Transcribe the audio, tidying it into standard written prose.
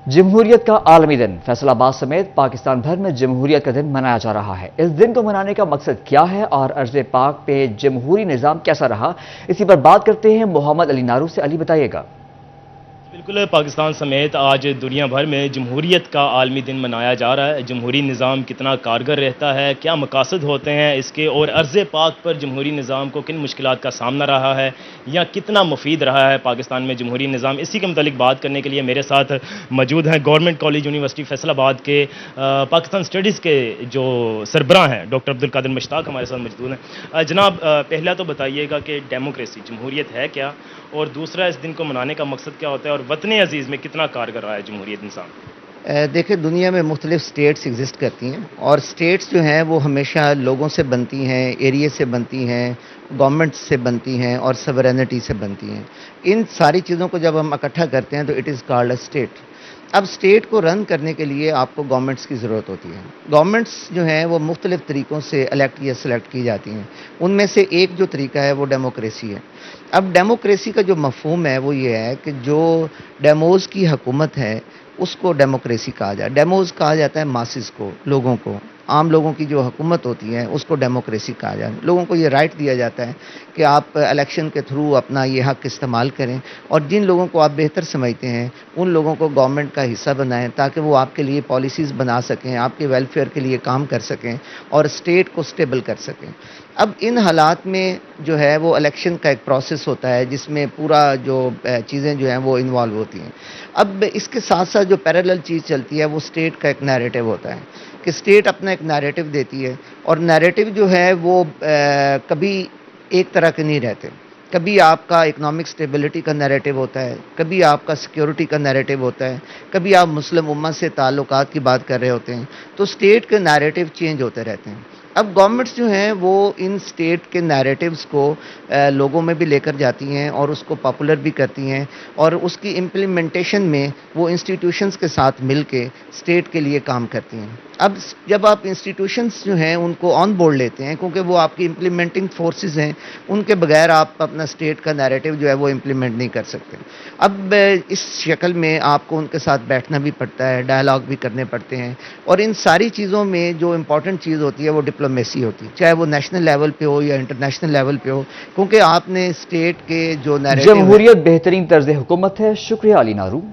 जमहूरियत का आलमी दिन फैसलाबाद समेत पाकिस्तान भर में जमहूरियत का दिन मनाया जा रहा है। इस दिन को मनाने का मकसद क्या है और अर्ज़ पाक पे जमहूरी निज़ाम कैसा रहा, इसी पर बात करते हैं मोहम्मद अली नारू से। अली बताइएगा। बिल्कुल, पाकिस्तान समेत आज दुनिया भर में जमहूरियत का आलमी दिन मनाया जा रहा है। जमहूरी निज़ाम कितना कारगर रहता है, क्या मकासद होते हैं इसके, और अर्ज़ पाक पर जमहूरी निज़ाम को किन मुश्किलात का सामना रहा है या कितना मुफीद रहा है पाकिस्तान में जमहूरी निज़ाम, इसी के मुतालिक बात करने के लिए मेरे साथ मौजूद हैं गवर्नमेंट कॉलेज यूनिवर्सिटी फैसलाबाद के पाकिस्तान स्टडीज़ के जो सरबराह हैं डॉक्टर अब्दुल कादिर मुश्ताक हमारे साथ मौजूद हैं। जनाब, पहला तो बताइएगा कि डेमोक्रेसी जमहूरियत है क्या, और दूसरा इस दिन को मनाने का मकसद क्या होता है, और वतन अजीज़ में कितना कारगर रहा है जमहूरियत निज़ाम। देखिए, दुनिया में मुख्तलिफ स्टेट्स एग्जिस्ट करती हैं और स्टेट्स जो हैं वो हमेशा लोगों से बनती हैं, एरिया से बनती हैं, गवर्नमेंट से बनती हैं और सवरेनिटी से बनती हैं। इन सारी चीज़ों को जब हम इकट्ठा करते हैं तो it is called a state. अब स्टेट को रन करने के लिए आपको गवर्नमेंट्स की ज़रूरत होती है। गवर्नमेंट्स जो हैं वो मुख्तलिफ़ तरीक़ों से इलेक्ट या सेलेक्ट की जाती हैं। उनमें से एक जो तरीका है वो डेमोक्रेसी है। अब डेमोक्रेसी का जो मफ़हूम है वो ये है कि जो डेमोज़ की हुकूमत है उसको डेमोक्रेसी कहा जाए। डेमोज़ कहा जाता है मासिस को, लोगों को, आम लोगों की जो हुकूमत होती है उसको डेमोक्रेसी कहा जाए। लोगों को ये राइट दिया जाता है कि आप इलेक्शन के थ्रू अपना ये हक इस्तेमाल करें और जिन लोगों को आप बेहतर समझते हैं उन लोगों को गवर्नमेंट का हिस्सा बनाएं ताकि वो आपके लिए पॉलिसीज़ बना सकें, आपके वेलफेयर के लिए काम कर सकें और स्टेट को स्टेबल कर सकें। अब इन हालात में जो है वो इलेक्शन का एक प्रोसेस होता है जिसमें पूरा जो चीज़ें जो हैं वो इन्वॉल्व होती हैं। अब इसके साथ साथ जो पैरेलल चीज़ चलती है वो स्टेट का एक नैरेटिव होता है कि स्टेट अपना एक नैरेटिव देती है और नैरेटिव जो है वो कभी एक तरह के नहीं रहते। कभी आपका इकोनॉमिक स्टेबिलिटी का नैरेटिव होता है, कभी आपका सिक्योरिटी का नैरेटिव होता है, कभी आप मुस्लिम उम्मत से ताल्लुकात की बात कर रहे होते हैं। तो स्टेट के नैरेटिव चेंज होते रहते हैं। अब गवर्नमेंट्स जो हैं वो इन स्टेट के नैरेटिव्स को लोगों में भी लेकर जाती हैं और उसको पॉपुलर भी करती हैं और उसकी इम्प्लीमेंटेशन में वो इंस्टीट्यूशंस के साथ मिल के स्टेट के लिए काम करती हैं। अब जब आप इंस्टीट्यूशंस जो हैं उनको ऑन बोर्ड लेते हैं क्योंकि वो आपकी इम्प्लीमेंटिंग फोर्सेस हैं, उनके बगैर आप अपना स्टेट का नैरेटिव जो है वो इम्प्लीमेंट नहीं कर सकते। अब इस शक्ल में आपको उनके साथ बैठना भी पड़ता है, डायलॉग भी करने पड़ते हैं और इन सारी चीज़ों में जो इम्पॉर्टेंट चीज़ होती है वो डिप्लोमेसी होती है, चाहे वो नेशनल लेवल पे हो या इंटरनेशनल लेवल पे हो, क्योंकि आपने स्टेट के जो नैरेटिव जमहूरियत बेहतरीन तर्ज हुकूमत है। शुक्रिया अली नारू।